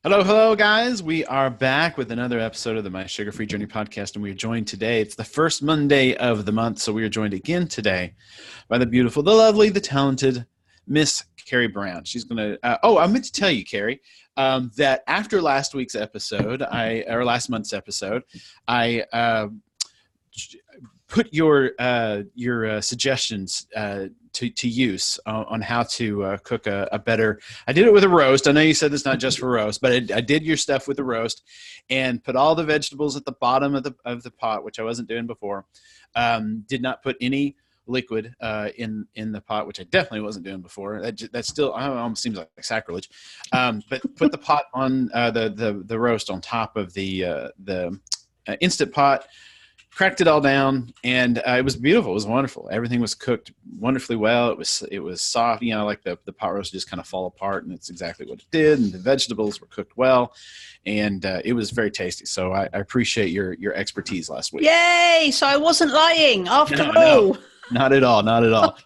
Hello, hello, guys. We are back with another episode of the My Sugar-Free Journey podcast, and we are joined today. It's the first Monday of the month, so we are joined again today by the beautiful, the lovely, the talented Miss Carrie Brown. She's going to I meant to tell you, Carrie, that after last week's episode, last month's episode, I put your suggestions to use on how to cook a better. I did it with a roast. I know you said it's not just for roast, but I did your stuff with the roast, and put all the vegetables at the bottom of the pot, which I wasn't doing before. Did not put any liquid in the pot, which I definitely wasn't doing before. That still almost seems like sacrilege. But put the pot on the roast on top of the instant pot. Cracked it all down, and it was beautiful. It was wonderful. Everything was cooked wonderfully well. It was soft, like the pot roast just kind of fall apart, and it's exactly what it did. And the vegetables were cooked well, and it was very tasty. So I appreciate your expertise last week. Yay! So I wasn't lying after all. No, not at all. Not at all.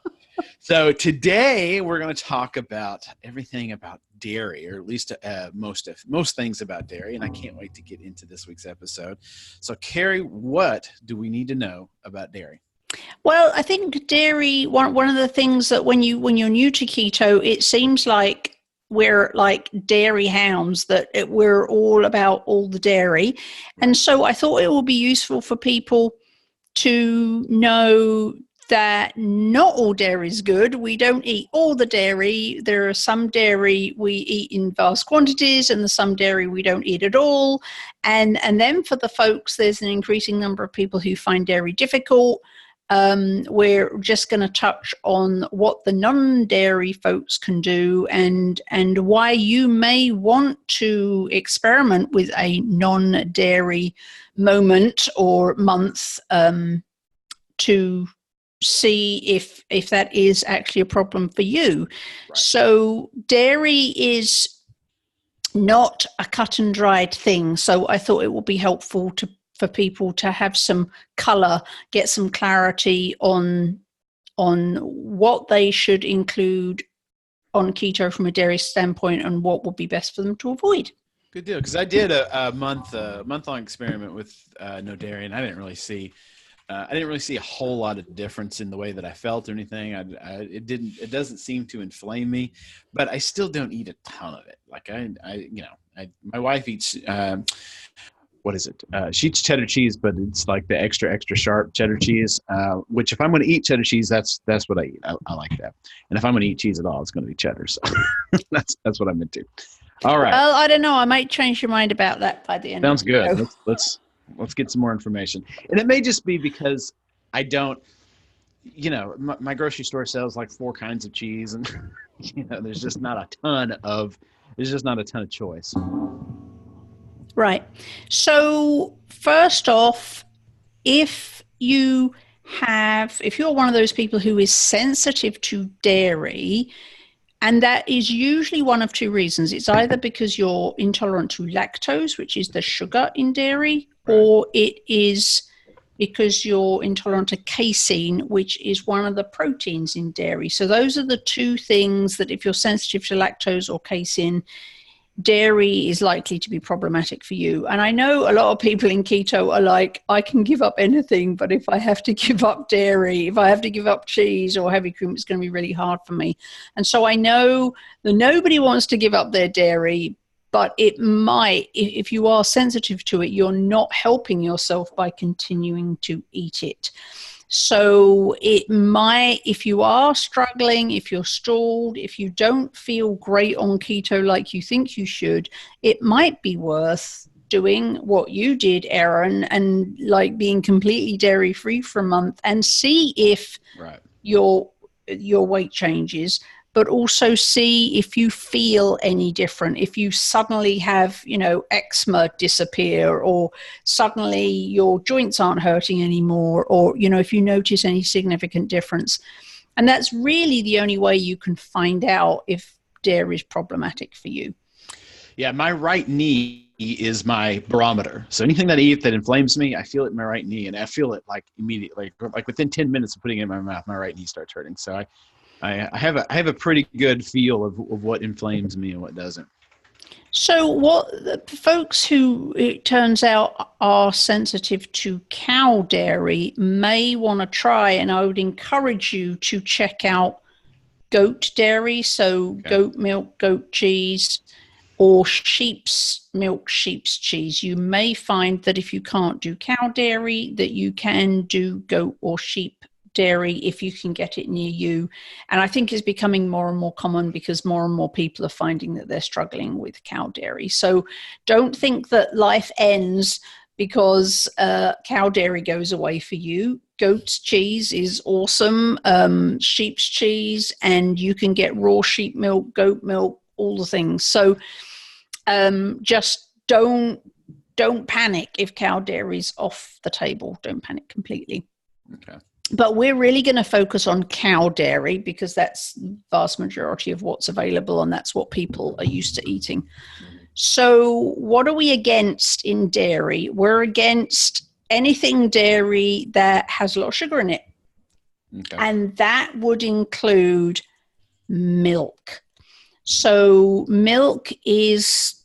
So today we're going to talk about everything about dairy, or at least most things about dairy, and I can't wait to get into this week's episode. So, Carrie, what do we need to know about dairy? Well, I think dairy. One of the things that when you're new to keto, it seems like we're like dairy hounds, that we're all about all the dairy, and so I thought it would be useful for people to know that not all dairy is good. We don't eat all the dairy. There are some dairy we eat in vast quantities, and there's some dairy we don't eat at all. And then for the folks, there's an increasing number of people who find dairy difficult. We're just going to touch on what the non-dairy folks can do, and why you may want to experiment with a non-dairy moment or month to see if that is actually a problem for you. Right. So dairy is not a cut and dried thing. So I thought it would be helpful for people to have some color, get some clarity on what they should include on keto from a dairy standpoint, and what would be best for them to avoid. Good deal. Because I did a month-long experiment with no dairy, and I didn't really see a whole lot of difference in the way that I felt or anything. It doesn't seem to inflame me, but I still don't eat a ton of it. Like my wife eats, what is it? She eats cheddar cheese, but it's like the extra sharp cheddar cheese, which if I'm going to eat cheddar cheese, that's what I eat. I like that. And if I'm going to eat cheese at all, it's going to be cheddar. So that's what I'm into. All right. Well, I don't know. I might change your mind about that by the end. Sounds good. Let's get some more information. And it may just be because I don't, my grocery store sells like 4 kinds of cheese, and there's just not a ton of choice. Right. So first off, if you're one of those people who is sensitive to dairy, and that is usually one of 2 reasons. It's either because you're intolerant to lactose, which is the sugar in dairy, or it is because you're intolerant to casein, which is one of the proteins in dairy. So those are the 2 things that if you're sensitive to lactose or casein, dairy is likely to be problematic for you. And I know a lot of people in keto are like, I can give up anything, but if I have to give up dairy, if I have to give up cheese or heavy cream, it's going to be really hard for me. And so I know that nobody wants to give up their dairy, but it might, if you are sensitive to it, you're not helping yourself by continuing to eat it. So it might, if you are struggling, if you're stalled, if you don't feel great on keto like you think you should, it might be worth doing what you did, Aaron, and like being completely dairy free for a month, and see if your weight changes. But also see if you feel any different, if you suddenly have, eczema disappear, or suddenly your joints aren't hurting anymore, or, if you notice any significant difference. And that's really the only way you can find out if dairy is problematic for you. Yeah, my right knee is my barometer. So anything that I eat that inflames me, I feel it in my right knee, and I feel it like immediately, like within 10 minutes of putting it in my mouth, my right knee starts hurting. So I have a pretty good feel of what inflames me and what doesn't. So, what the folks who it turns out are sensitive to cow dairy may want to try, and I would encourage you to check out goat dairy, so goat milk, goat cheese, or sheep's milk, sheep's cheese. You may find that if you can't do cow dairy, that you can do goat or sheep dairy if you can get it near you. And I think it's becoming more and more common because more and more people are finding that they're struggling with cow dairy. So don't think that life ends because cow dairy goes away for you. Goat's cheese is awesome, sheep's cheese, and you can get raw sheep milk, goat milk, all the things. So just don't panic if cow dairy's off the table. Don't panic completely. Okay. But we're really going to focus on cow dairy because that's the vast majority of what's available, and that's what people are used to eating. So what are we against in dairy? We're against anything dairy that has a lot of sugar in it. Okay. And that would include milk. So milk is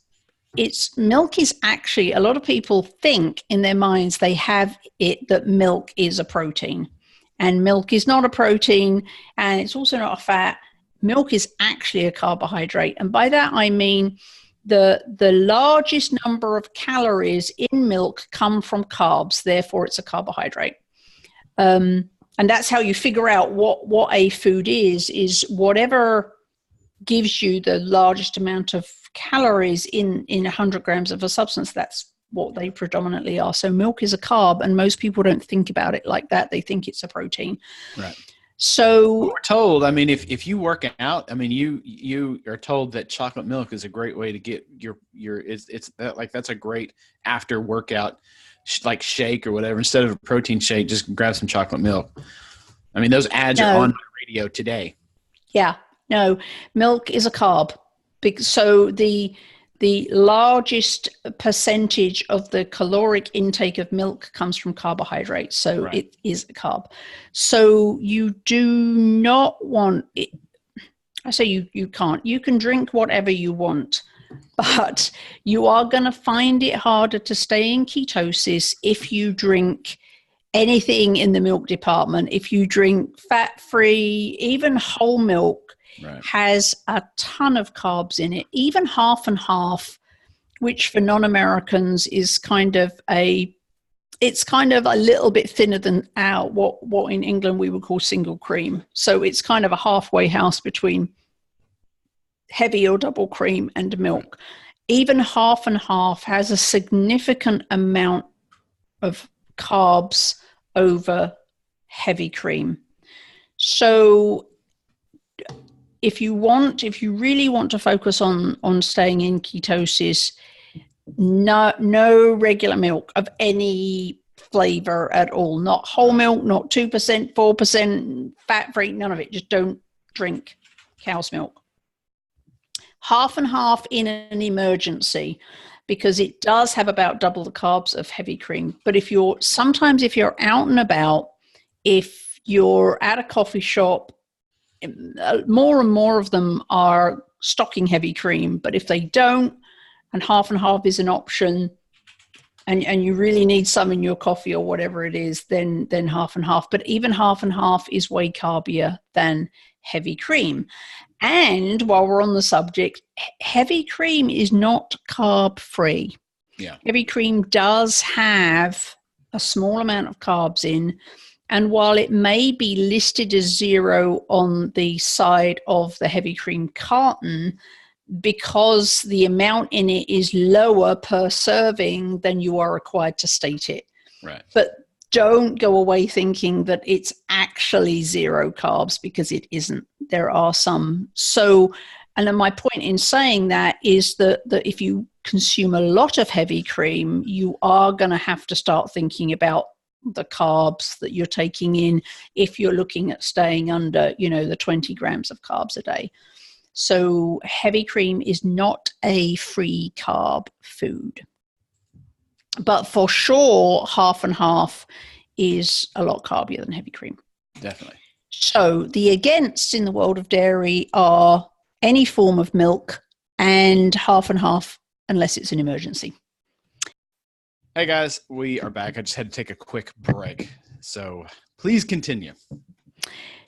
actually, a lot of people think in their minds they have it that milk is a protein. And milk is not a protein, and it's also not a fat. Milk is actually a carbohydrate. And by that I mean the largest number of calories in milk come from carbs, therefore it's a carbohydrate. And that's how you figure out what a food is whatever gives you the largest amount of calories in 100 grams of a substance. That's what they predominantly are. So milk is a carb, and most people don't think about it like that. They think it's a protein. Right. So we're told, I mean, if you work out, I mean, you are told that chocolate milk is a great way to get your it's that, like, that's a great after workout like shake or whatever. Instead of a protein shake, just grab some chocolate milk. I mean, those ads are on my radio today. Yeah, no, milk is a carb. So the largest percentage of the caloric intake of milk comes from carbohydrates. So right. It is a carb. So you do not want it. I say you can't. You can drink whatever you want, but you are going to find it harder to stay in ketosis if you drink anything in the milk department. If you drink fat-free, even whole milk, right, has a ton of carbs in it, even half and half, which for non-Americans is kind of a little bit thinner than what in England we would call single cream. So it's kind of a halfway house between heavy or double cream and milk. Even half and half has a significant amount of carbs over heavy cream. So if you really want to focus on staying in ketosis, no regular milk of any flavor at all. Not whole milk, not 2%, 4%, fat-free, none of it. Just don't drink cow's milk. Half and half in an emergency, because it does have about double the carbs of heavy cream. But if you're out and about, if you're at a coffee shop, more and more of them are stocking heavy cream, but if they don't, and half is an option, and you really need some in your coffee or whatever it is, then half and half. But even half and half is way carbier than heavy cream. And while we're on the subject, heavy cream is not carb free. Yeah. Heavy cream does have a small amount of carbs in. And while it may be listed as 0 on the side of the heavy cream carton, because the amount in it is lower per serving, then you are required to state it. Right. But don't go away thinking that it's actually 0 carbs, because it isn't. There are some. So, and then my point in saying that is that if you consume a lot of heavy cream, you are going to have to start thinking about the carbs that you're taking in if you're looking at staying under, the 20 grams of carbs a day. So heavy cream is not a free carb food. But for sure, half and half is a lot carbier than heavy cream. Definitely. So the against in the world of dairy are any form of milk and half unless it's an emergency. Hey guys, we are back. I just had to take a quick break. So please continue.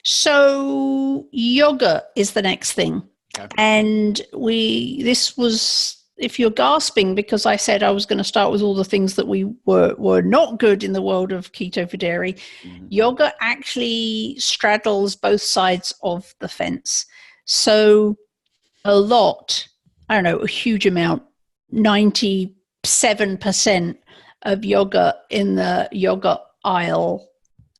So yogurt is the next thing. Okay. And this was, if you're gasping, because I said I was going to start with all the things that we were not good in the world of keto for dairy, yogurt actually straddles both sides of the fence. So a huge amount, 97% of yogurt in the yogurt aisle.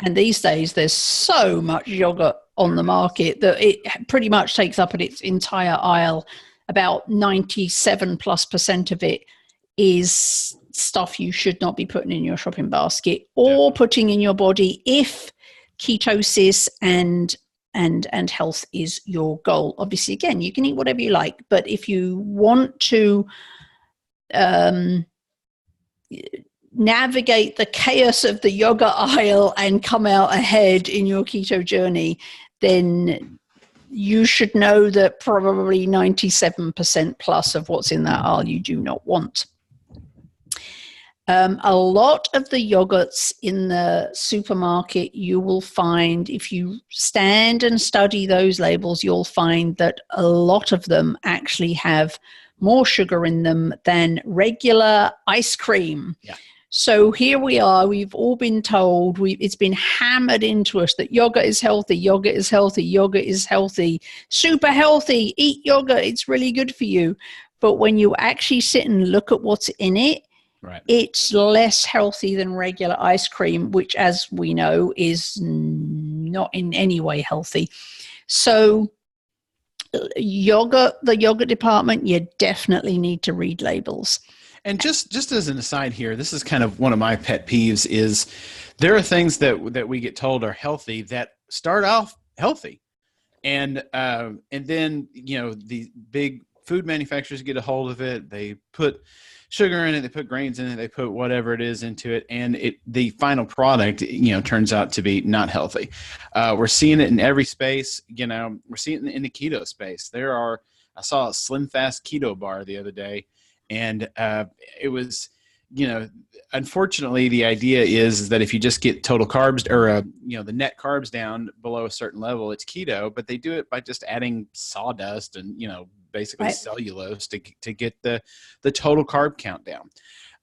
And these days there's so much yogurt on the market that it pretty much takes up its entire aisle. About 97+% of it is stuff you should not be putting in your shopping basket or putting in your body if ketosis and health is your goal. Obviously, again, you can eat whatever you like, but if you want to navigate the chaos of the yogurt aisle and come out ahead in your keto journey, then you should know that probably 97% plus of what's in that aisle you do not want. A lot of the yogurts in the supermarket, you will find, if you stand and study those labels, you'll find that a lot of them actually have more sugar in them than regular ice cream. Yeah. So here we are, we've all been told, it's been hammered into us that yogurt is healthy, yogurt is healthy, yogurt is healthy, super healthy, eat yogurt, it's really good for you. But when you actually sit and look at what's in it, it's less healthy than regular ice cream, which, as we know, is not in any way healthy. So the yogurt department, you definitely need to read labels. And just as an aside here, this is kind of one of my pet peeves is there are things that we get told are healthy that start off healthy. And then, the big food manufacturers get a hold of it. They put sugar in it, they put grains in it, they put whatever it is into it. And the final product, turns out to be not healthy. We're seeing it in every space. We're seeing it in the keto space. I saw a Slim Fast keto bar the other day. And it was, unfortunately, the idea is that if you just get total carbs or, the net carbs down below a certain level, it's keto. But they do it by just adding sawdust and, basically cellulose to get the total carb count down.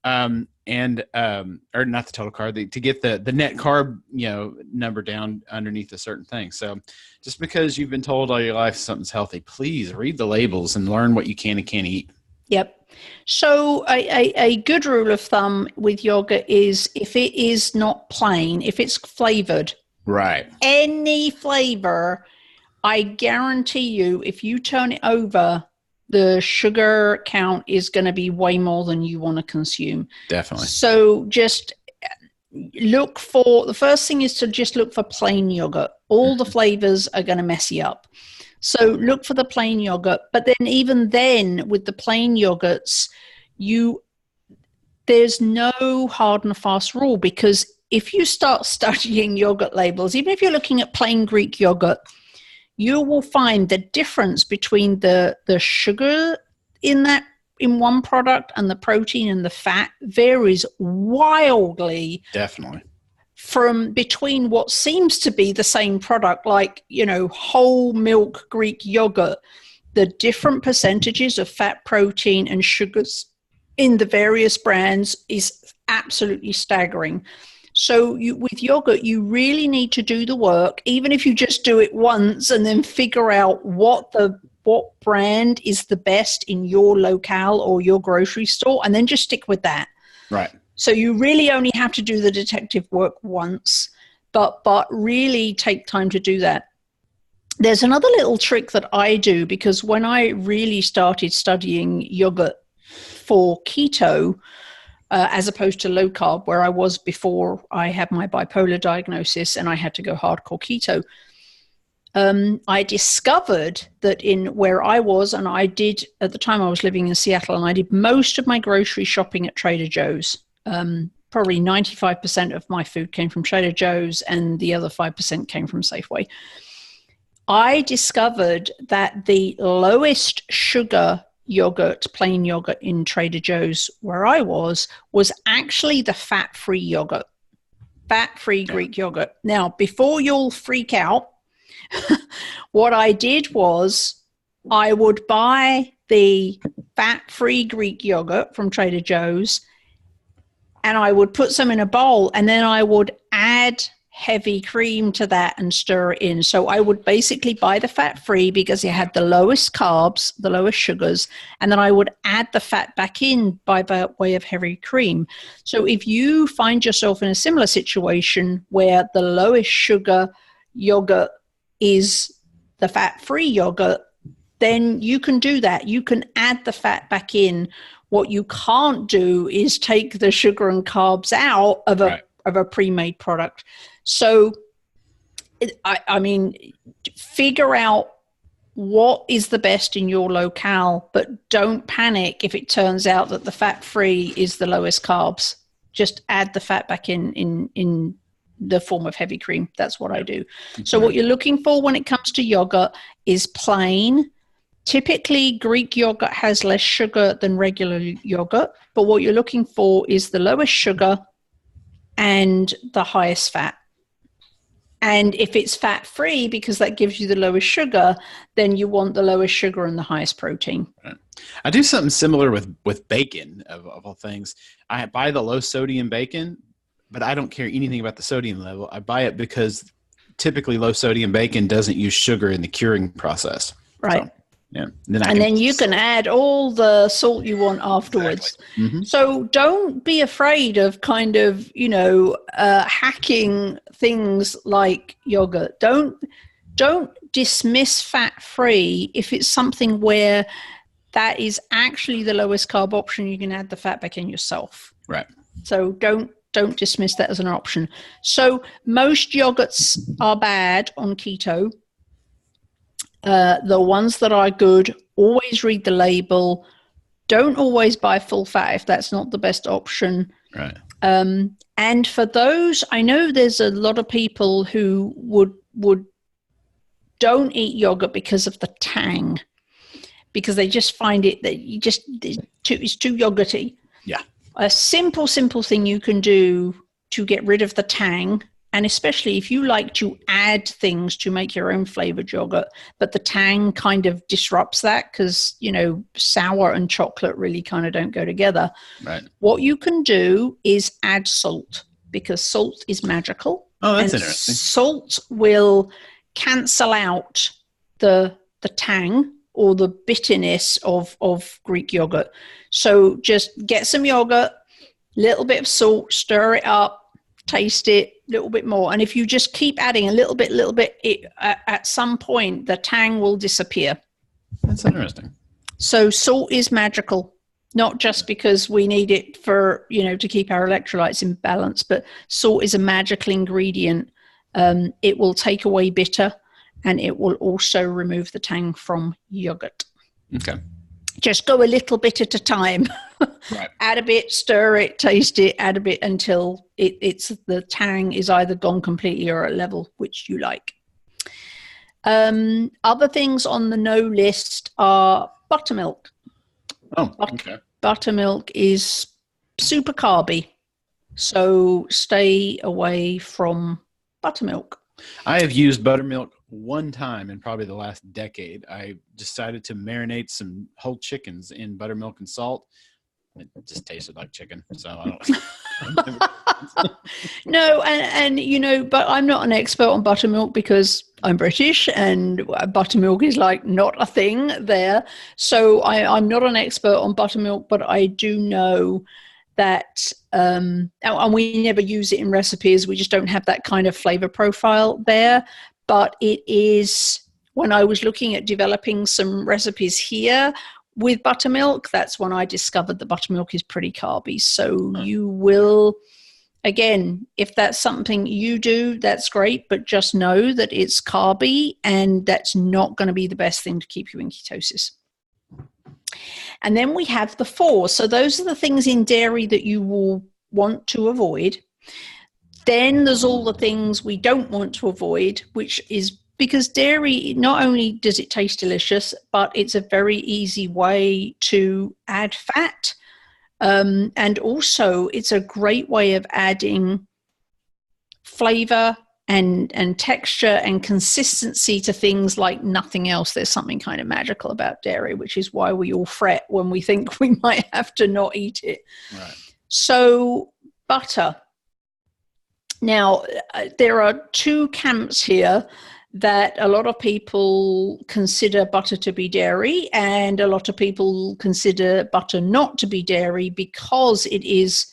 Or not the total carb, to get the net carb, number down underneath a certain thing. So just because you've been told all your life something's healthy, please read the labels and learn what you can and can't eat. Yep. So a good rule of thumb with yogurt is if it is not plain, if it's flavored, right? Any flavor, I guarantee you, if you turn it over, the sugar count is going to be way more than you want to consume. Definitely. So just the first thing is to just look for plain yogurt. All the flavors are going to mess you up. So look for the plain yogurt. But then even then, with the plain yogurts, there's no hard and fast rule, because if you start studying yogurt labels, even if you're looking at plain Greek yogurt, you will find the difference between the sugar in one product and the protein and the fat varies wildly. Definitely. From between what seems to be the same product, like, whole milk Greek yogurt, the different percentages of fat, protein, and sugars in the various brands is absolutely staggering. So with yogurt, you really need to do the work, even if you just do it once and then figure out what brand is the best in your locale or your grocery store, and then just stick with that. Right. So you really only have to do the detective work once, but really take time to do that. There's another little trick that I do, because when I really started studying yogurt for keto, as opposed to low carb, where I was before I had my bipolar diagnosis and I had to go hardcore keto, I discovered that in where I was, and at the time I was living in Seattle, and I did most of my grocery shopping at Trader Joe's. Probably 95% of my food came from Trader Joe's and the other 5% came from Safeway. I discovered that the lowest sugar yogurt, plain yogurt in Trader Joe's where I was actually the fat-free yogurt, fat-free Greek yogurt. Now, before you'll freak out, what I did was I would buy the fat-free Greek yogurt from Trader Joe's, and I would put some in a bowl, and then I would add heavy cream to that and stir it in. So I would basically buy the fat-free because it had the lowest carbs, the lowest sugars, and then I would add the fat back in by way of heavy cream. So if you find yourself in a similar situation where the lowest sugar yogurt is the fat-free yogurt, then you can do that. You can add the fat back in. What you can't do is take the sugar and carbs out of a pre-made product. So, I mean, figure out what is the best in your locale, but don't panic if it turns out that the fat-free is the lowest carbs. Just add the fat back in the form of heavy cream. That's what I do. So what you're looking for when it comes to yogurt is plain. Typically, Greek yogurt has less sugar than regular yogurt, but what you're looking for is the lowest sugar and the highest fat. And if it's fat-free, because that gives you the lowest sugar, then you want the lowest sugar and the highest protein. Right. I do something similar with bacon, of all things. I buy the low-sodium bacon, but I don't care anything about the sodium level. I buy it because typically low-sodium bacon doesn't use sugar in the curing process. Right. So, yeah. Then you can add all the salt you want afterwards. Exactly. Mm-hmm. So don't be afraid of kind of, hacking things like yogurt. Don't dismiss fat-free if it's something where that is actually the lowest carb option. You can add the fat back in yourself. Right. So don't dismiss that as an option. So most yogurts are bad on keto. The ones that are good, always read the label. Don't always buy full fat if that's not the best option. Right. And for those, I know there's a lot of people who would don't eat yogurt because of the tang, because they just find it that it's too yogurty. Yeah. A simple thing you can do to get rid of the tang, and especially if you like to add things to make your own flavored yogurt, but the tang kind of disrupts that because, sour and chocolate really kind of don't go together. Right. What you can do is add salt, because salt is magical. Oh, that's interesting. Salt will cancel out the tang or the bitterness of Greek yogurt. So just get some yogurt, little bit of salt, stir it up, taste it a little bit more. And if you just keep adding a little bit, at some point, the tang will disappear. That's interesting. So salt is magical, not just because we need it for, to keep our electrolytes in balance, but salt is a magical ingredient. It will take away bitter, and it will also remove the tang from yogurt. Okay. Just go a little bit at a time. Right. Add a bit, stir it, taste it, add a bit until it's the tang is either gone completely or at a level which you like. Other things on the no list are buttermilk. Oh, okay. Buttermilk is super carby, so stay away from buttermilk. I have used buttermilk one time in probably the last decade. I decided to marinate some whole chickens in buttermilk and salt. It just tasted like chicken, so I don't. No, and but I'm not an expert on buttermilk because I'm British, and buttermilk is like not a thing there. So I'm not an expert on buttermilk, but I do know that, and we never use it in recipes. We just don't have that kind of flavor profile there. But it is, when I was looking at developing some recipes here with buttermilk, that's when I discovered that buttermilk is pretty carby. So you will, again, if that's something you do, that's great, but just know that it's carby, and that's not going to be the best thing to keep you in ketosis. And then we have the 4. So those are the things in dairy that you will want to avoid. Then there's all the things we don't want to avoid, which is because dairy, not only does it taste delicious, but it's a very easy way to add fat. And also it's a great way of adding flavor and texture and consistency to things like nothing else. There's something kind of magical about dairy, which is why we all fret when we think we might have to not eat it. Right. So butter. Now, there are two camps here that a lot of people consider butter to be dairy, and a lot of people consider butter not to be dairy because it's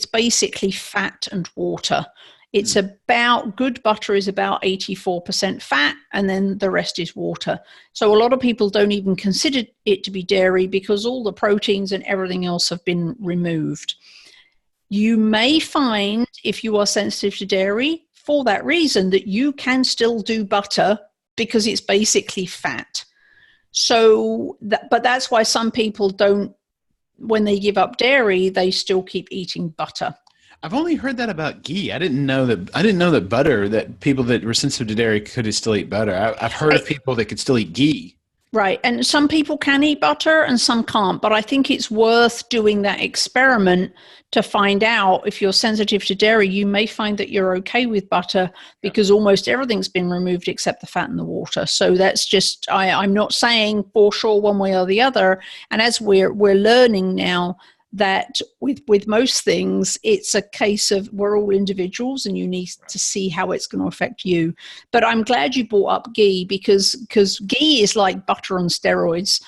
basically fat and water. It's about, good butter is about 84% fat, and then the rest is water. So a lot of people don't even consider it to be dairy because all the proteins and everything else have been removed. You may find, if you are sensitive to dairy, for that reason, that you can still do butter because it's basically fat. So, but that's why some people don't, when they give up dairy, they still keep eating butter. I've only heard that about ghee. I didn't know that butter, that people that were sensitive to dairy could still eat butter. I've heard of people that could still eat ghee. Right. And some people can eat butter and some can't. But I think it's worth doing that experiment to find out if you're sensitive to dairy. You may find that you're okay with butter because almost everything's been removed except the fat and the water. So that's just, I'm not saying for sure one way or the other. And as we're learning now that with most things, it's a case of we're all individuals and you need to see how it's going to affect you. But I'm glad you brought up ghee because ghee is like butter on steroids.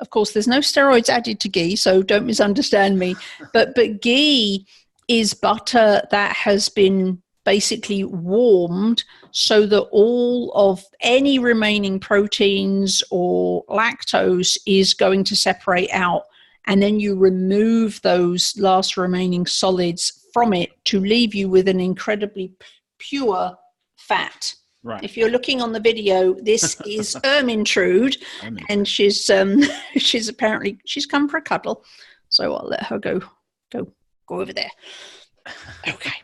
Of course, there's no steroids added to ghee, so don't misunderstand me. But ghee is butter that has been basically warmed so that all of any remaining proteins or lactose is going to separate out. And then you remove those last remaining solids from it to leave you with an incredibly pure fat. Right. If you're looking on the video, this is Ermintrude, and she's apparently, she's come for a cuddle. So I'll let her go over there. Okay.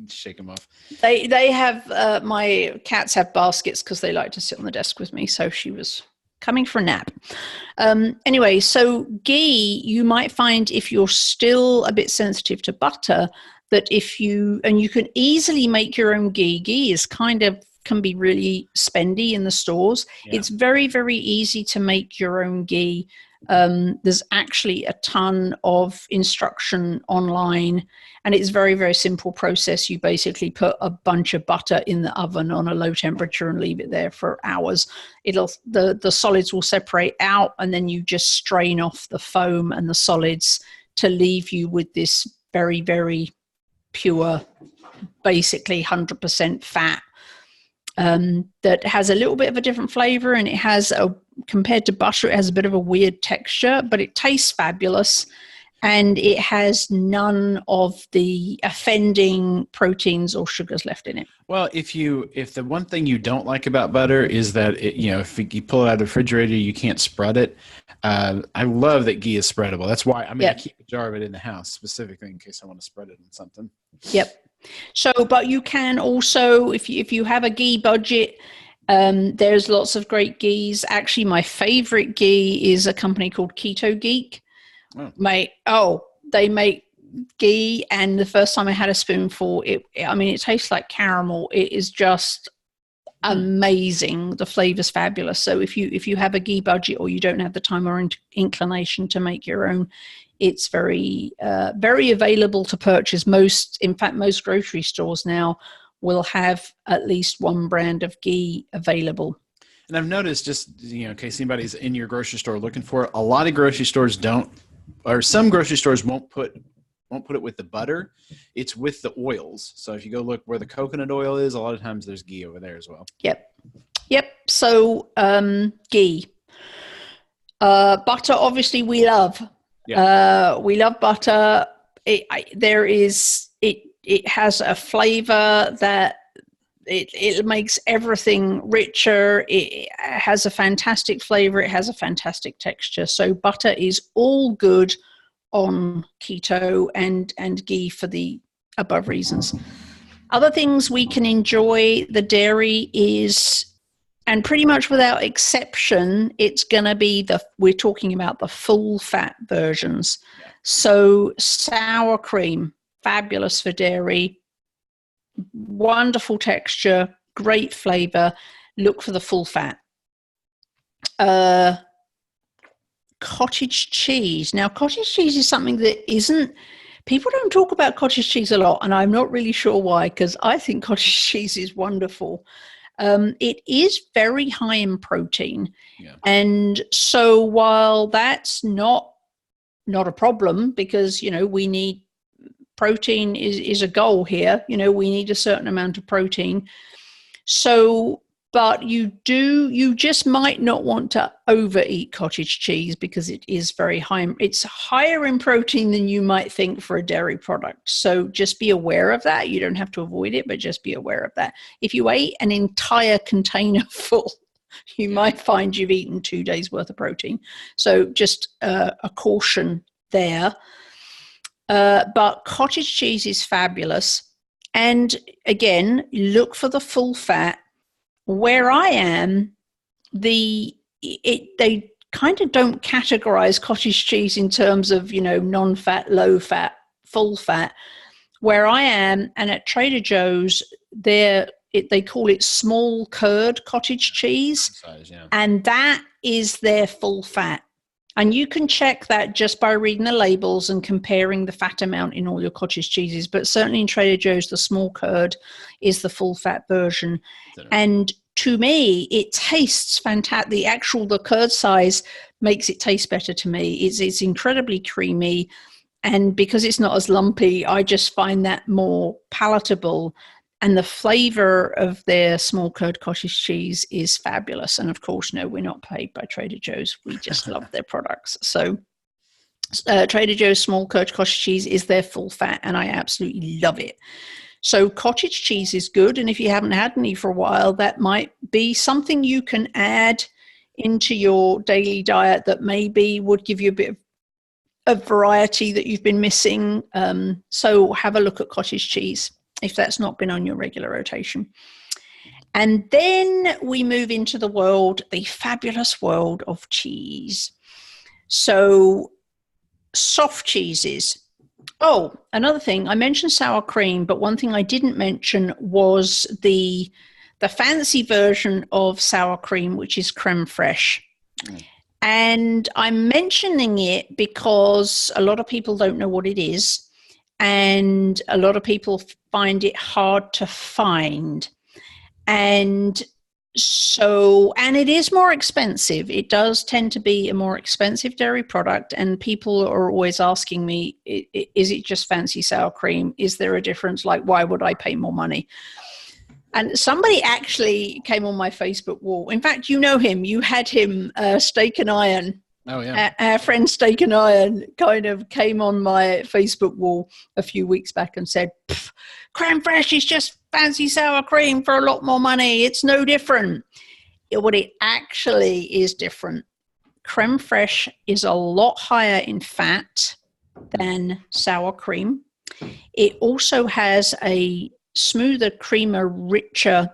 Shake them off. They have, my cats have baskets because they like to sit on the desk with me. So she was coming for a nap. Anyway, so ghee, you might find if you're still a bit sensitive to butter, that you can easily make your own ghee. Ghee is can be really spendy in the stores. Yeah. It's very, very easy to make your own ghee. There's actually a ton of instruction online, and it's very, very simple process. You basically put a bunch of butter in the oven on a low temperature and leave it there for hours. The solids will separate out, and then you just strain off the foam and the solids to leave you with this very, very pure, basically 100% fat. That has a little bit of a different flavor, and it has compared to butter, it has a bit of a weird texture, but it tastes fabulous, and it has none of the offending proteins or sugars left in it. Well, if the one thing you don't like about butter is that if you pull it out of the refrigerator, you can't spread it. I love that ghee is spreadable. That's why I keep a jar of it in the house specifically in case I want to spread it on something. Yep. So, but you can also, if you have a ghee budget, there's lots of great ghees. Actually, my favorite ghee is a company called Keto Geek. They make ghee, and the first time I had a spoonful, it tastes like caramel. It is just amazing. The flavor's fabulous. So if you have a ghee budget or you don't have the time or inclination to make your own, it's very, very available to purchase. Most grocery stores now will have at least one brand of ghee available. And I've noticed, just in case anybody's in your grocery store looking for it, a lot of grocery stores don't, or some grocery stores won't put it with the butter. It's with the oils. So if you go look where the coconut oil is, a lot of times there's ghee over there as well. Yep. So ghee, butter. Obviously, we love. Yeah. We love butter. It has a flavor that it makes everything richer. It has a fantastic flavor. It has a fantastic texture. So butter is all good on keto and ghee for the above reasons. Other things we can enjoy the dairy is, and pretty much without exception, it's going to be we're talking about the full fat versions. Yeah. So sour cream, fabulous for dairy, wonderful texture, great flavor. Look for the full fat. Cottage cheese. Now, cottage cheese is something that people don't talk about cottage cheese a lot, and I'm not really sure why, because I think cottage cheese is wonderful. It is very high in protein. Yeah. And so while that's not a problem, because, we need protein is a goal here, we need a certain amount of protein. So, but you just might not want to overeat cottage cheese because it is very high. It's higher in protein than you might think for a dairy product. So just be aware of that. You don't have to avoid it, but just be aware of that. If you ate an entire container full, you might find you've eaten 2 days worth of protein. So just a caution there. But cottage cheese is fabulous. And again, look for the full fat. Where I am, they kind of don't categorize cottage cheese in terms of, non-fat, low fat, full fat. Where I am, and at Trader Joe's, they call it small curd cottage cheese, size, yeah. And that is their full fat. And you can check that just by reading the labels and comparing the fat amount in all your cottage cheeses. But certainly in Trader Joe's, the small curd is the full fat version. And to me, it tastes fantastic. The curd size makes it taste better to me. It's incredibly creamy. And because it's not as lumpy, I just find that more palatable. And the flavor of their small curd cottage cheese is fabulous. And of course, no, we're not paid by Trader Joe's. We just love their products. So Trader Joe's small curd cottage cheese is their full fat, and I absolutely love it. So cottage cheese is good. And if you haven't had any for a while, that might be something you can add into your daily diet that maybe would give you a bit of variety that you've been missing. So have a look at cottage cheese if that's not been on your regular rotation. And then we move into the fabulous world of cheese. So soft cheeses. Oh, another thing, I mentioned sour cream, but one thing I didn't mention was the fancy version of sour cream, which is creme fraiche. Mm. And I'm mentioning it because a lot of people don't know what it is. And a lot of people find it hard to find. And it is more expensive. It does tend to be a more expensive dairy product. And people are always asking me, is it just fancy sour cream? Is there a difference? Like, why would I pay more money? And somebody actually came on my Facebook wall. In fact, you know him. You had him, Steak and Iron. Oh, yeah. Our friend Steak and Iron kind of came on my Facebook wall a few weeks back and said, creme fraiche is just fancy sour cream for a lot more money. It's no different. What it actually is different. Creme fraiche is a lot higher in fat than sour cream. It also has a smoother, creamer, richer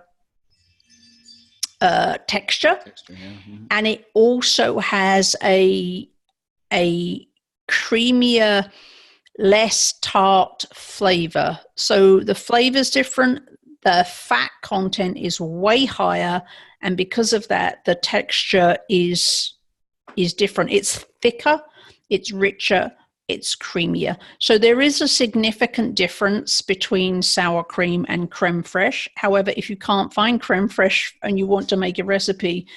texture, yeah. Mm-hmm. And it also has a creamier, less tart flavor. So the flavor's different. The fat content is way higher, and because of that, the texture is different. It's thicker, it's richer, it's creamier. So there is a significant difference between sour cream and creme fraiche. However, if you can't find creme fraiche and you want to make a recipe,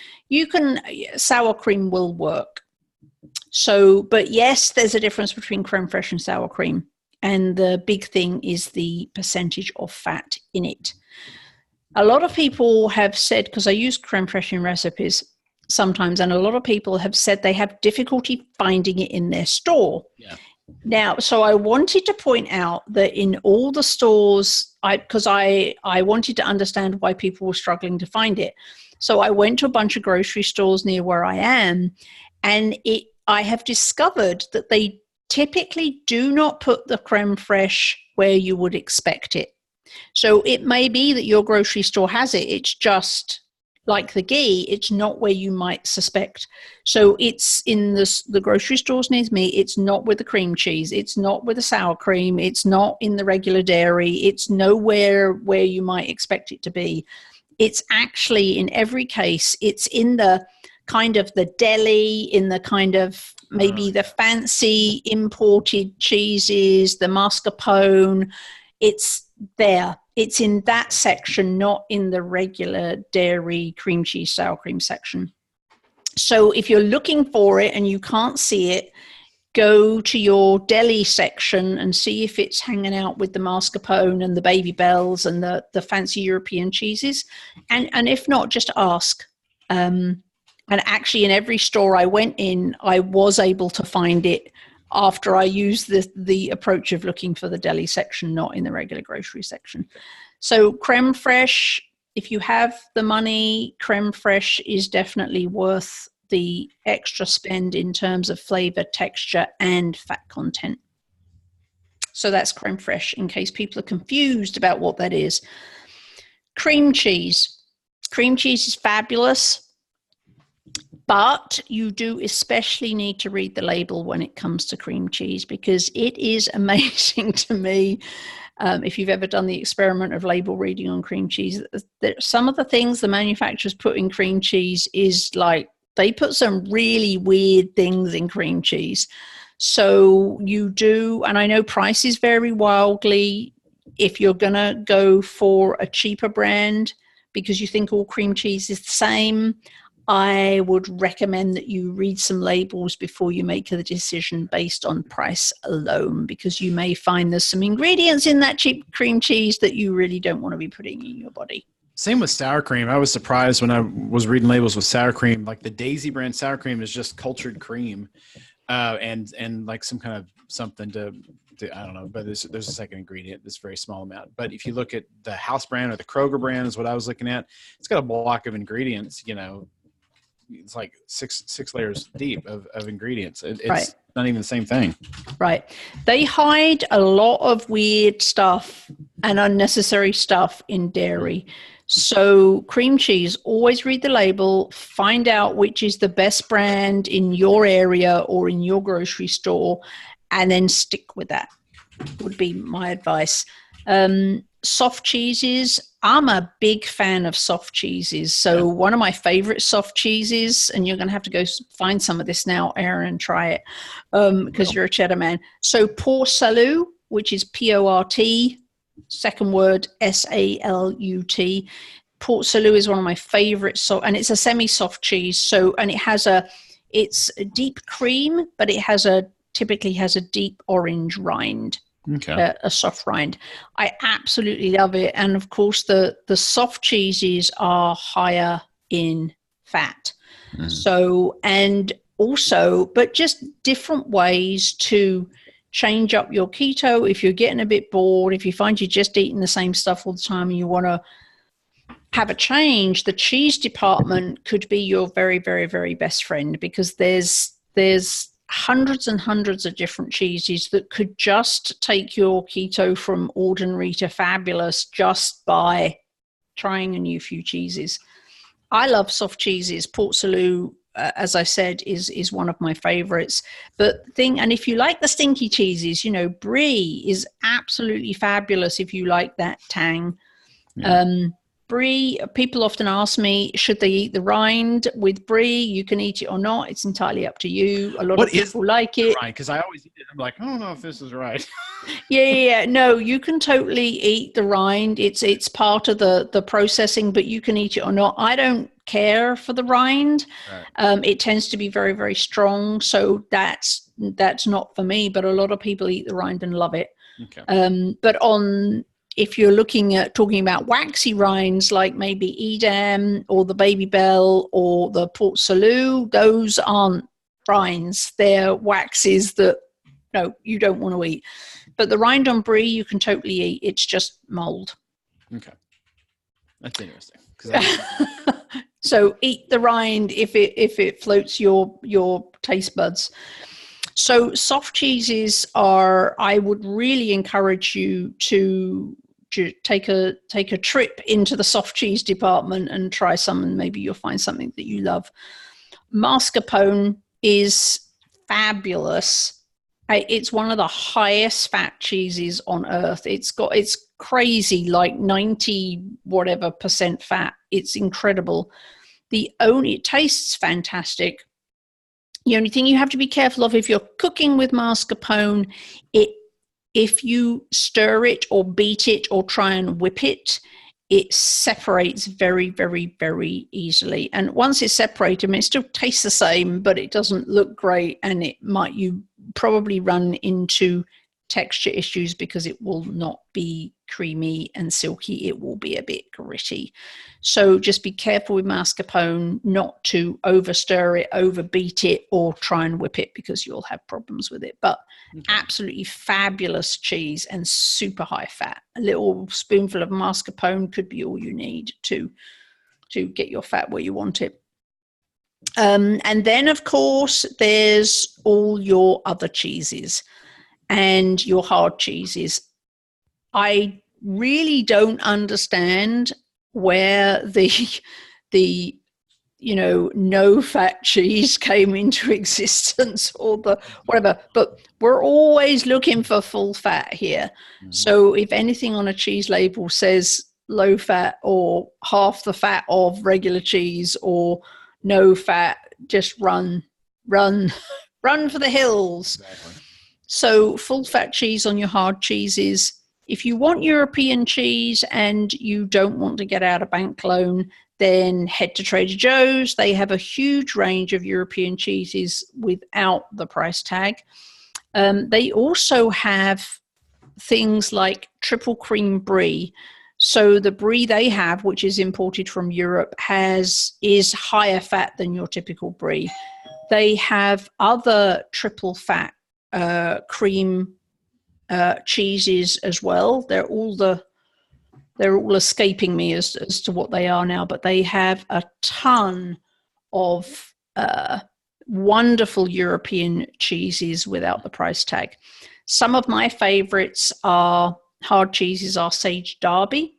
sour cream will work. So, but yes, there's a difference between creme fraiche and sour cream. And the big thing is the percentage of fat in it. A lot of people have said, because I use creme fraiche in recipes sometimes, and a lot of people have said they have difficulty finding it in their store. Yeah. Now, so I wanted to point out that in all the stores, because I wanted to understand why people were struggling to find it. So I went to a bunch of grocery stores near where I am, and I have discovered that they typically do not put the creme fraiche where you would expect it. So it may be that your grocery store has it. It's just like the ghee, it's not where you might suspect. So it's in the grocery stores near me. It's not with the cream cheese. It's not with the sour cream. It's not in the regular dairy. It's nowhere where you might expect it to be. It's actually, in every case, it's in the kind of the deli, in the kind of maybe the fancy imported cheeses, the mascarpone. It's there. It's in that section, not in the regular dairy cream cheese, sour cream section. So if you're looking for it and you can't see it, go to your deli section and see if it's hanging out with the mascarpone and the Baby Bells and the fancy European cheeses. And if not, just ask. And actually, in every store I went in, I was able to find it after I used the approach of looking for the deli section, not in the regular grocery section. So creme fraiche, if you have the money, creme fraiche is definitely worth the extra spend in terms of flavor, texture, and fat content. So that's creme fraiche, in case people are confused about what that is. Cream cheese. Cream cheese is fabulous. But you do especially need to read the label when it comes to cream cheese, because it is amazing to me, if you've ever done the experiment of label reading on cream cheese, that some of the things the manufacturers put in cream cheese is like, they put some really weird things in cream cheese. So you do, and I know prices vary wildly. If you're going to go for a cheaper brand because you think all cream cheese is the same, I would recommend that you read some labels before you make a decision based on price alone, because you may find there's some ingredients in that cheap cream cheese that you really don't want to be putting in your body. Same with sour cream. I was surprised when I was reading labels with sour cream. Like the Daisy brand sour cream is just cultured cream, and like some kind of something to I don't know, but there's a second ingredient that's very small amount. But if you look at the House brand or the Kroger brand is what I was looking at, it's got a block of ingredients, it's like six layers deep of ingredients. It's right. Not even the same thing. Right. They hide a lot of weird stuff and unnecessary stuff in dairy. So cream cheese, always read the label, find out which is the best brand in your area or in your grocery store, and then stick with that would be my advice. Soft cheeses, I'm a big fan of soft cheeses. So one of my favorite soft cheeses, and you're going to have to go find some of this now, Aaron, and try it because you're a cheddar man. So Port Salut, which is P-O-R-T, second word S-A-L-U-T. Port Salut is one of my favorites. So, and it's a semi-soft cheese. So, and it's a deep cream, but it typically has a deep orange rind. Okay. A soft rind. I absolutely love it. And of course, the soft cheeses are higher in fat. Mm. So, and also, but just different ways to change up your keto. If you're getting a bit bored, if you find you're just eating the same stuff all the time and you want to have a change, the cheese department could be your very, very, very best friend, because there's hundreds and hundreds of different cheeses that could just take your keto from ordinary to fabulous just by trying a new few cheeses. I love soft cheeses. Port Salut, as I said, is one of my favorites. And if you like the stinky cheeses, Brie is absolutely fabulous if you like that tang. Yeah. Brie, people often ask me, should they eat the rind with brie? You can eat it or not. It's entirely up to you. A lot of people like it. Right, because I always eat it. I'm like, I don't know if this is right. Yeah. No, you can totally eat the rind. It's part of the processing, but you can eat it or not. I don't care for the rind. Right. It tends to be very, very strong. So that's not for me, but a lot of people eat the rind and love it. Okay. But if you're talking about waxy rinds, like maybe Edam or the Baby Bell or the Port Salut, those aren't rinds. They're waxes that, no, you don't want to eat. But the rind on brie, you can totally eat. It's just mold. Okay. That's interesting. So eat the rind if it floats your taste buds. So soft cheeses I would really encourage you to take a trip into the soft cheese department and try some, and maybe you'll find something that you love. Mascarpone is fabulous. It's one of the highest fat cheeses on earth. It's crazy, like 90 whatever % fat. It's incredible. It tastes fantastic. The only thing you have to be careful of if you're cooking with mascarpone, if you stir it or beat it or try and whip it, it separates very, very, very easily. And once it's separated, I mean, it still tastes the same, but it doesn't look great, and you probably run into texture issues because it will not be creamy and silky. It will be a bit gritty. So just be careful with mascarpone not to over stir it, over beat it, or try and whip it, because you'll have problems with it. But absolutely fabulous cheese and super high fat. A little spoonful of mascarpone could be all you need to get your fat where you want it. And then, of course, there's all your other cheeses and your hard cheeses. I really don't understand where the no fat cheese came into existence, or the whatever, but we're always looking for full fat here. Mm-hmm. So if anything on a cheese label says low fat or half the fat of regular cheese or no fat, just run for the hills. Exactly. So full fat cheese on your hard cheeses. If you want European cheese and you don't want to get out a bank loan, then head to Trader Joe's. They have a huge range of European cheeses without the price tag. They also have things like triple cream brie. So the brie they have, which is imported from Europe, is higher fat than your typical brie. They have other triple fat cream cheeses as well. They're all escaping me as to what they are now, but they have a ton of wonderful European cheeses without the price tag. Some of my favorites hard cheeses are Sage Derby,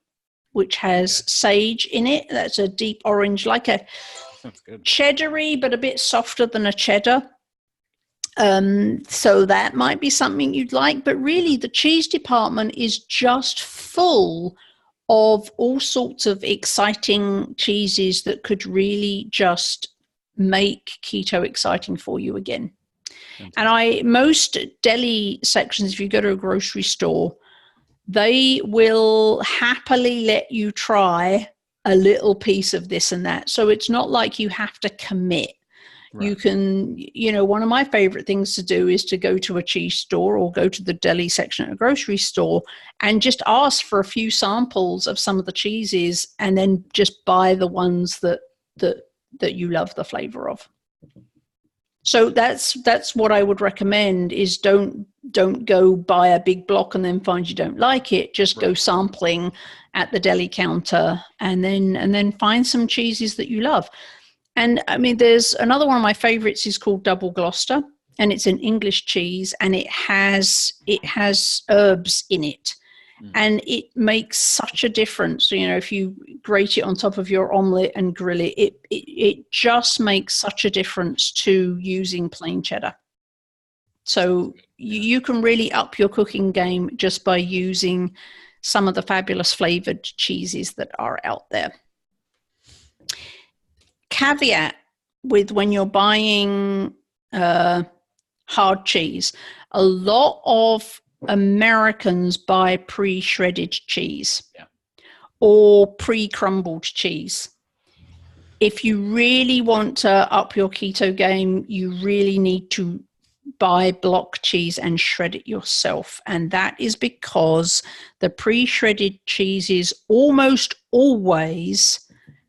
which has sage in it. That's a deep orange, like a cheddary, but a bit softer than a cheddar. So that might be something you'd like, but really the cheese department is just full of all sorts of exciting cheeses that could really just make keto exciting for you again. Fantastic. And most deli sections, if you go to a grocery store, they will happily let you try a little piece of this and that. So it's not like you have to commit. Right. You can, one of my favorite things to do is to go to a cheese store or go to the deli section at a grocery store and just ask for a few samples of some of the cheeses, and then just buy the ones that you love the flavor of. So that's what I would recommend, is don't go buy a big block and then find you don't like it. Just go sampling at the deli counter and then find some cheeses that you love. And I mean, there's another one of my favorites is called Double Gloucester, and it's an English cheese, and it has herbs in it. And it makes such a difference. If you grate it on top of your omelette and grill it, it just makes such a difference to using plain cheddar. So you can really up your cooking game just by using some of the fabulous flavored cheeses that are out there. Caveat with when you're buying hard cheese, a lot of Americans buy pre-shredded cheese or pre-crumbled cheese. If you really want to up your keto game, you really need to buy block cheese and shred it yourself. And that is because the pre-shredded cheeses almost always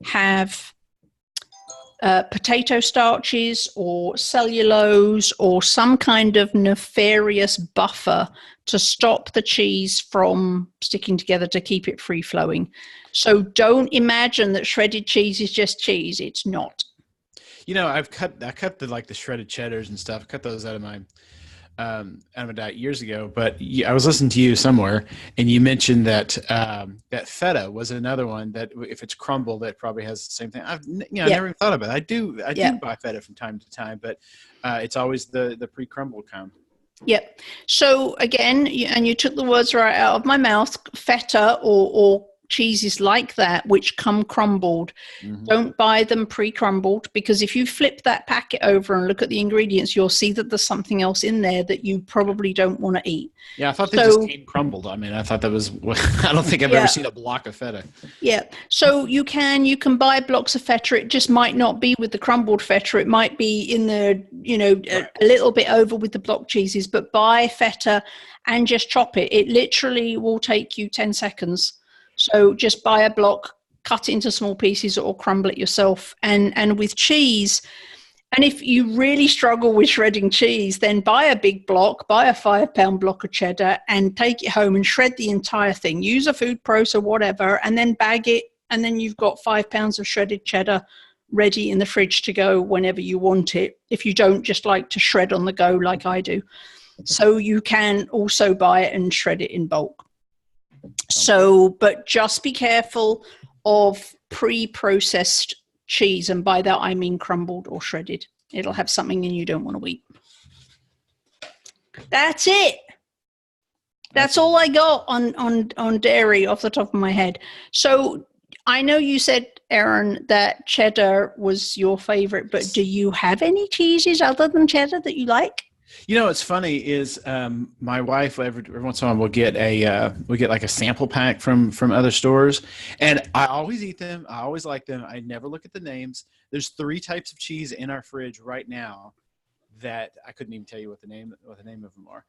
have potato starches or cellulose or some kind of nefarious buffer to stop the cheese from sticking together to keep it free flowing. So don't imagine that shredded cheese is just cheese. It's not. I cut the shredded cheddars and stuff. I cut those out of out of a diet years ago, but I was listening to you somewhere, and you mentioned that that feta was another one that if it's crumbled, that probably has the same thing. I never even thought about it. I do buy feta from time to time, but it's always the pre-crumbled kind. Yep. So again, and you took the words right out of my mouth. Feta or cheeses like that, which come crumbled, don't buy them pre-crumbled, because if you flip that packet over and look at the ingredients, you'll see that there's something else in there that you probably don't want to eat. Yeah, I thought they just came crumbled. I mean, I thought that was. I don't think I've ever seen a block of feta. Yeah, so you can buy blocks of feta. It just might not be with the crumbled feta. It might be in the a little bit over with the block cheeses. But buy feta and just chop it. It literally will take you 10 seconds. So just buy a block, cut it into small pieces, or crumble it yourself. And with cheese, and if you really struggle with shredding cheese, then buy a big block, buy a 5-pound block of cheddar and take it home and shred the entire thing. Use a food processor or whatever, and then bag it. And then you've got 5 pounds of shredded cheddar ready in the fridge to go whenever you want it, if you don't just like to shred on the go like I do. So you can also buy it and shred it in bulk. So, but just be careful of pre-processed cheese, and by that I mean crumbled or shredded. It'll have something in you don't want to eat. That's it. That's all I got on dairy off the top of my head. So I know you said, Aaron, that cheddar was your favorite, but do you have any cheeses other than cheddar that you like? What's funny is my wife every once in a while will get like a sample pack from other stores, and I always eat them. I always like them. I never look at the names. There's 3 types of cheese in our fridge right now that I couldn't even tell you what the name of them are.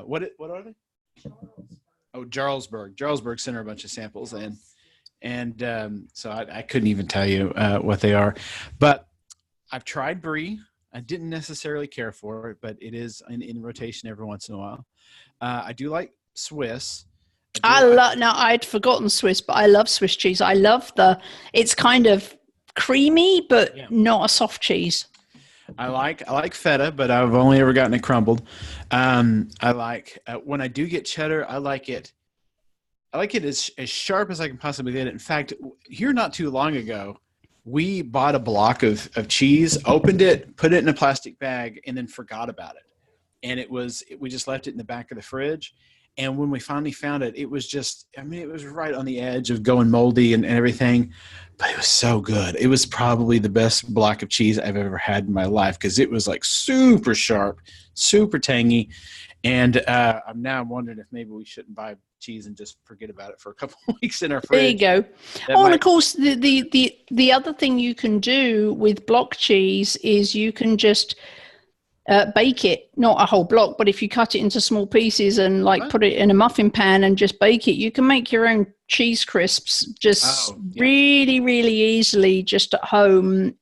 What are they? Oh, Jarlsberg. Jarlsberg sent her a bunch of samples, and so I couldn't even tell you what they are. But I've tried Brie. I didn't necessarily care for it, but it is in rotation every once in a while. I do like Swiss. Now I'd forgotten Swiss, but I love Swiss cheese. I love it's kind of creamy, but not a soft cheese. I like feta, but I've only ever gotten it crumbled. I like when I do get cheddar, I like it as sharp as I can possibly get it. In fact, here not too long ago, we bought a block of cheese, opened it, put it in a plastic bag, and then forgot about it. And we just left it in the back of the fridge. And when we finally found it, it was it was right on the edge of going moldy and everything, but it was so good. It was probably the best block of cheese I've ever had in my life, because it was like super sharp, super tangy. And I'm wondering if maybe we shouldn't buy cheese and just forget about it for a couple of weeks in our fridge. There you go. And of course, the other thing you can do with block cheese is you can just bake it, not a whole block, but if you cut it into small pieces and put it in a muffin pan and just bake it, you can make your own cheese crisps really, really easily just at home.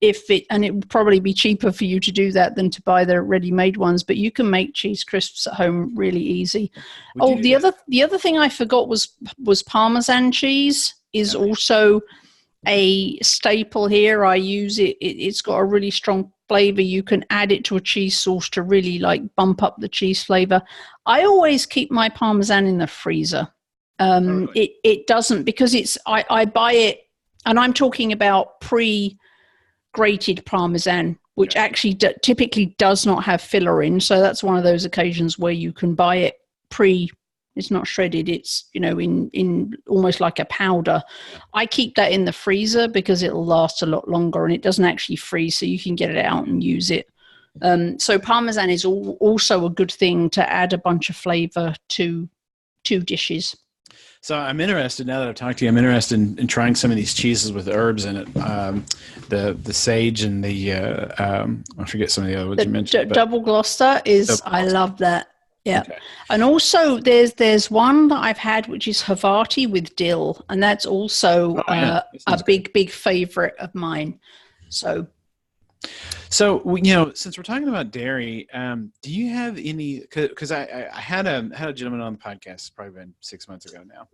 And it would probably be cheaper for you to do that than to buy the ready-made ones, but you can make cheese crisps at home really easy. The other thing I forgot was Parmesan cheese is also a staple here. I use it. It's got a really strong flavor. You can add it to a cheese sauce to really bump up the cheese flavor. I always keep my Parmesan in the freezer. It doesn't, because I buy it, and I'm talking about pre-grated Parmesan, which actually typically does not have filler in. So that's one of those occasions where you can buy it it's not shredded. It's, in almost like a powder. I keep that in the freezer because it'll last a lot longer and it doesn't actually freeze, so you can get it out and use it. So Parmesan is also a good thing to add a bunch of flavor to dishes. So I'm interested, now that I've talked to you, I'm interested in trying some of these cheeses with herbs in it. The sage and the, I forget some of the other ones you mentioned. Double Gloucester I love that. Yeah. Okay. And also there's one that I've had, which is Havarti with dill. And that's also a big favorite of mine. So, since we're talking about dairy, do you have any, because I had a gentleman on the podcast, it's probably been 6 months ago now.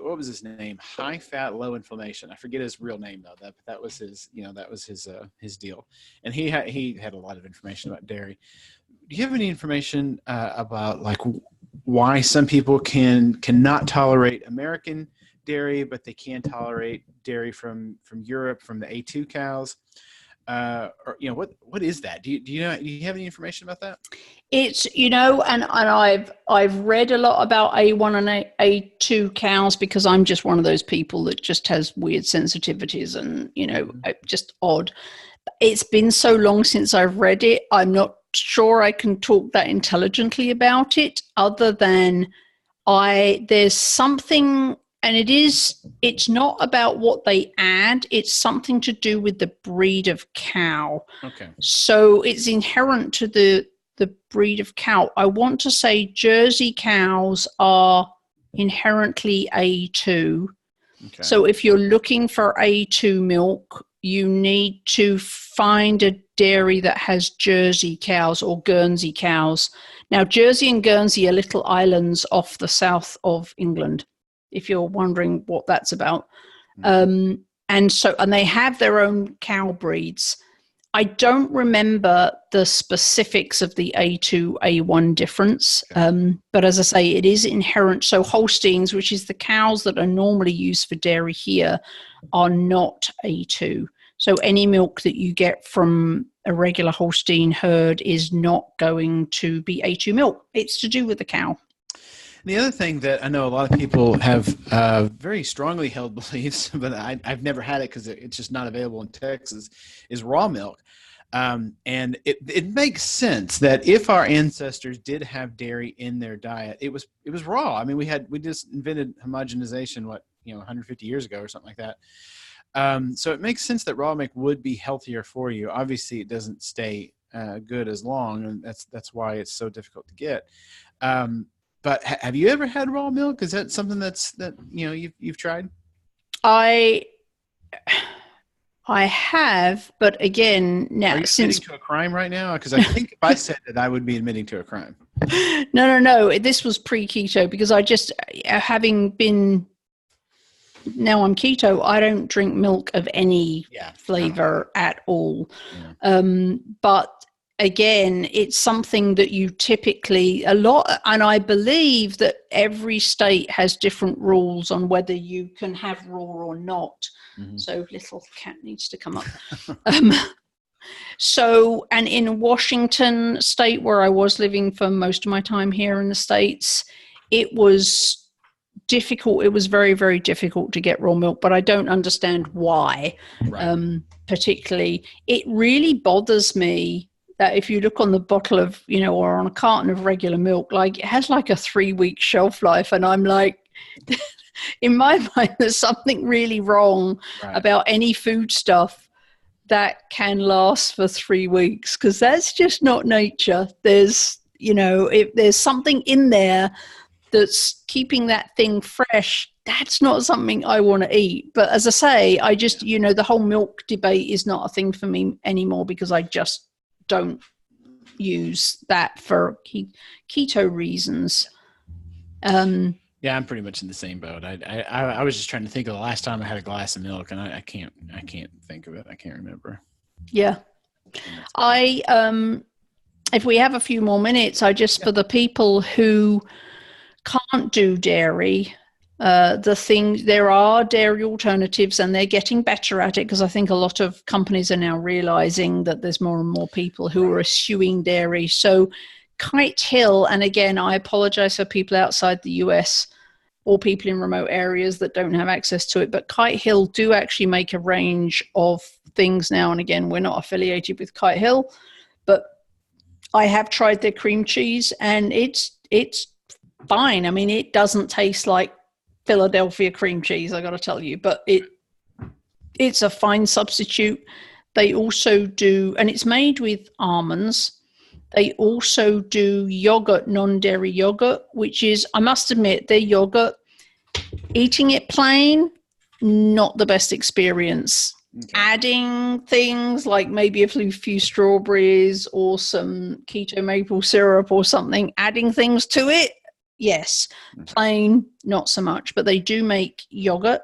What was his name? High fat, low inflammation. I forget his real name though. That was his, that was his deal. And he had a lot of information about dairy. you have any information about like why some people cannot tolerate American dairy, but they can tolerate dairy from Europe, from the A2 cows? Or what is that? Do you know? Do you have any information about that? It's, and I've read a lot about A1 and A2 cows because I'm just one of those people that just has weird sensitivities and, just odd. It's been so long since I've read it. I'm not sure I can talk that intelligently about it, other than there's something, and it's not about what they add. It's something to do with the breed of cow. Okay. So it's inherent to the breed of cow. I want to say Jersey cows are inherently A2. Okay. So if you're looking for A2 milk, you need to find a dairy that has Jersey cows or Guernsey cows. Now, Jersey and Guernsey are little islands off the south of England, if you're wondering what that's about. Mm-hmm. And they have their own cow breeds. I don't remember the specifics of the A2, A1 difference, okay. But as I say, it is inherent. So Holsteins, which is the cows that are normally used for dairy here, are not A2. So any milk that you get from a regular Holstein herd is not going to be A2 milk. It's to do with the cow. The other thing that I know a lot of people have very strongly held beliefs, but I've never had it because it's just not available in Texas, is raw milk. And it makes sense that if our ancestors did have dairy in their diet, it was raw. I mean, we just invented homogenization, 150 years ago or something like that. So it makes sense that raw milk would be healthier for you. Obviously, it doesn't stay good as long, and that's why it's so difficult to get. But have you ever had raw milk? Is that something that you've tried? I have, but again, now are you admitting to a crime right now? Because I think if I said that, I would be admitting to a crime. No. This was pre-keto because I just now I'm keto. I don't drink milk of any flavor at all. Yeah. But again, it's something that you typically and I believe that every state has different rules on whether you can have raw or not. Mm-hmm. So little cat needs to come up. And in Washington state, where I was living for most of my time here in the States, it was difficult. It was very, very difficult to get raw milk, but I don't understand why. Right. Particularly, it really bothers me that if you look on the bottle of, or on a carton of regular milk, like it has like a 3-week shelf life. And I'm like, in my mind, there's something really wrong about any food stuff that can last for 3 weeks, because that's just not nature. There's, if there's something in there that's keeping that thing fresh, that's not something I want to eat. But as I say, I just, the whole milk debate is not a thing for me anymore because I just don't use that for keto reasons. Yeah, I'm pretty much in the same boat. I was just trying to think of the last time I had a glass of milk, and I can't think of it. I can't remember. Yeah. If we have a few more minutes, for the people who can't do dairy, there are dairy alternatives, and they're getting better at it because I think a lot of companies are now realizing that there's more and more people who are eschewing dairy. So Kite Hill, and again, I apologize for people outside the US or people in remote areas that don't have access to it, but Kite Hill do actually make a range of things now. And again, we're not affiliated with Kite Hill, but I have tried their cream cheese and it's fine. I mean, it doesn't taste like Philadelphia cream cheese, I got to tell you, but it's a fine substitute. They also do, and it's made with almonds. They also do yogurt, non-dairy yogurt, which is, I must admit, their yogurt, eating it plain, not the best experience. Okay. Adding things like maybe a few strawberries or some keto maple syrup or something, adding things to it, yes. Plain, not so much. But they do make yogurt.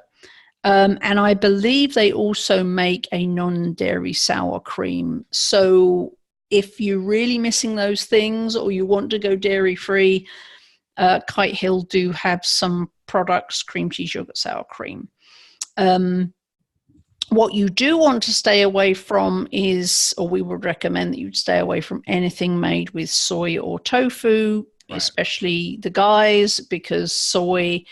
And I believe they also make a non-dairy sour cream. So if you're really missing those things or you want to go dairy-free, Kite Hill do have some products, cream cheese, yogurt, sour cream. What you do want to stay away from is, or we would recommend that you'd stay away from anything made with soy or tofu, right, especially the guys, because soy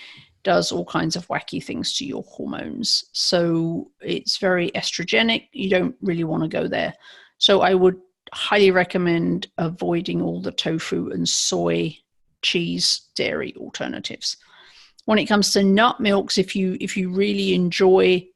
does all kinds of wacky things to your hormones. So it's very estrogenic. You don't really want to go there. So I would highly recommend avoiding all the tofu and soy, cheese, dairy alternatives. When it comes to nut milks, if you really enjoy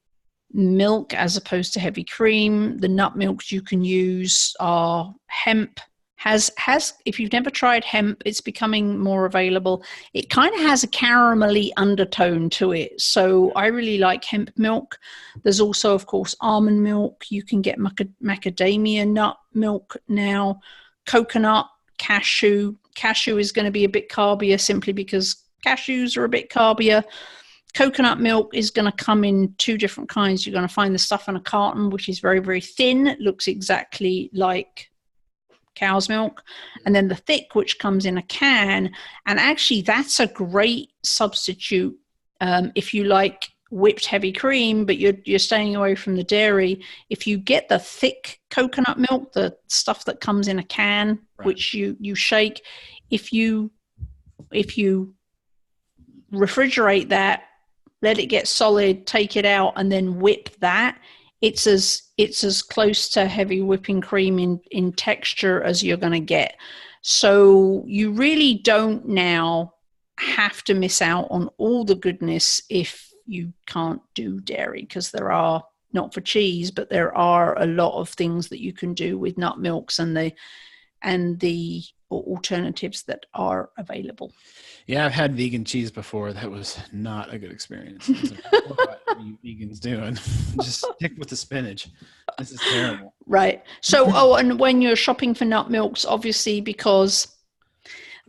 milk as opposed to heavy cream, the nut milks you can use are hemp. If you've never tried hemp, it's becoming more available. It kind of has a caramelly undertone to it, so I really like hemp milk. There's also, of course, almond milk. You can get macadamia nut milk now, coconut, cashew. Cashew is going to be a bit carbier simply because cashews are a bit carbier. Coconut milk is going to come in two different kinds. You're going to find the stuff in a carton, which is very, very thin. It looks exactly like cow's milk. And then the thick, which comes in a can. And actually, that's a great substitute if you like whipped heavy cream, but you're staying away from the dairy. If you get the thick coconut milk, the stuff that comes in a can, right, which you shake, if you refrigerate that, let it get solid, take it out, and then whip that, it's as close to heavy whipping cream in texture as you're going to get. So you really don't now have to miss out on all the goodness if you can't do dairy, because there are, not for cheese, but there are a lot of things that you can do with nut milks and the alternatives that are available. Yeah, I've had vegan cheese before. That was not a good experience. What are you vegans doing? Just stick with the spinach. This is terrible. Right. So, and when you're shopping for nut milks, obviously, because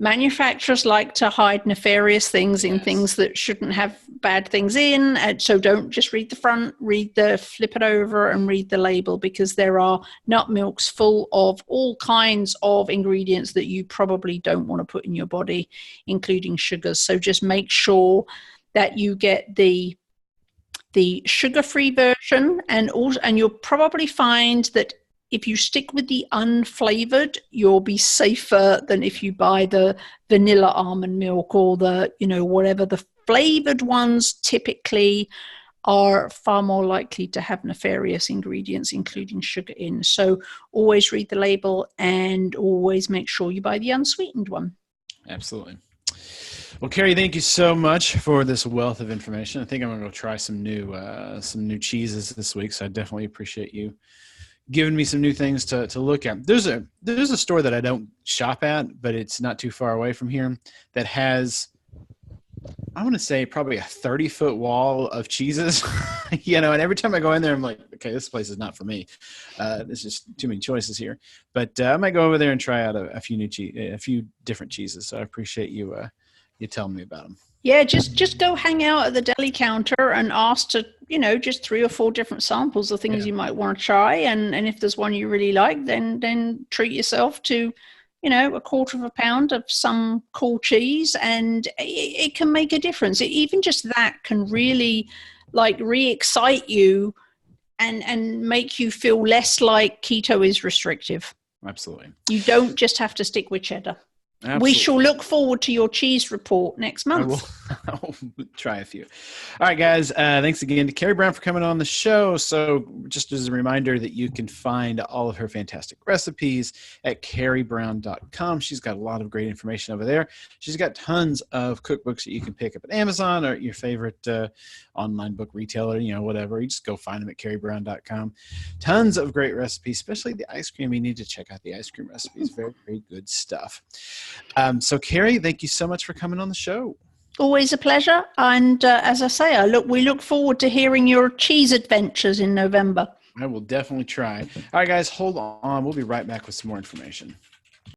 manufacturers like to hide nefarious things in things that shouldn't have bad things in. And so don't just read the front, flip it over and read the label, because there are nut milks full of all kinds of ingredients that you probably don't want to put in your body, including sugars. So just make sure that you get the sugar-free version, and you'll probably find that if you stick with the unflavored, you'll be safer than if you buy the vanilla almond milk or the, whatever. The flavored ones typically are far more likely to have nefarious ingredients, including sugar in. So always read the label and always make sure you buy the unsweetened one. Absolutely. Well, Carrie, thank you so much for this wealth of information. I think I'm going to go try some new cheeses this week. So I definitely appreciate you giving me some new things to look at. There's a store that I don't shop at, but it's not too far away from here, that has, I want to say, probably a 30-foot wall of cheeses, and every time I go in there, I'm like, okay, this place is not for me. There's just too many choices here. But I might go over there and try out a few different cheeses. So I appreciate you telling me about them. Yeah, just go hang out at the deli counter and ask to, just 3 or 4 different samples of things you might want to try. And if there's one you really like, then treat yourself to, a quarter of a pound of some cool cheese, and it can make a difference. Even just that can really re-excite you and make you feel less like keto is restrictive. Absolutely. You don't just have to stick with cheddar. Absolutely. We shall look forward to your cheese report next month. I will try a few. All right, guys. Thanks again to Carrie Brown for coming on the show. So just as a reminder that you can find all of her fantastic recipes at carriebrown.com. She's got a lot of great information over there. She's got tons of cookbooks that you can pick up at Amazon or your favorite online book retailer, whatever. You just go find them at carriebrown.com. Tons of great recipes, especially the ice cream. You need to check out the ice cream recipes. Very, very good stuff. So Carrie, thank you so much for coming on the show. Always a pleasure. And as I say, we look forward to hearing your cheese adventures in November. I will definitely try. All right, guys, hold on. We'll be right back with some more information.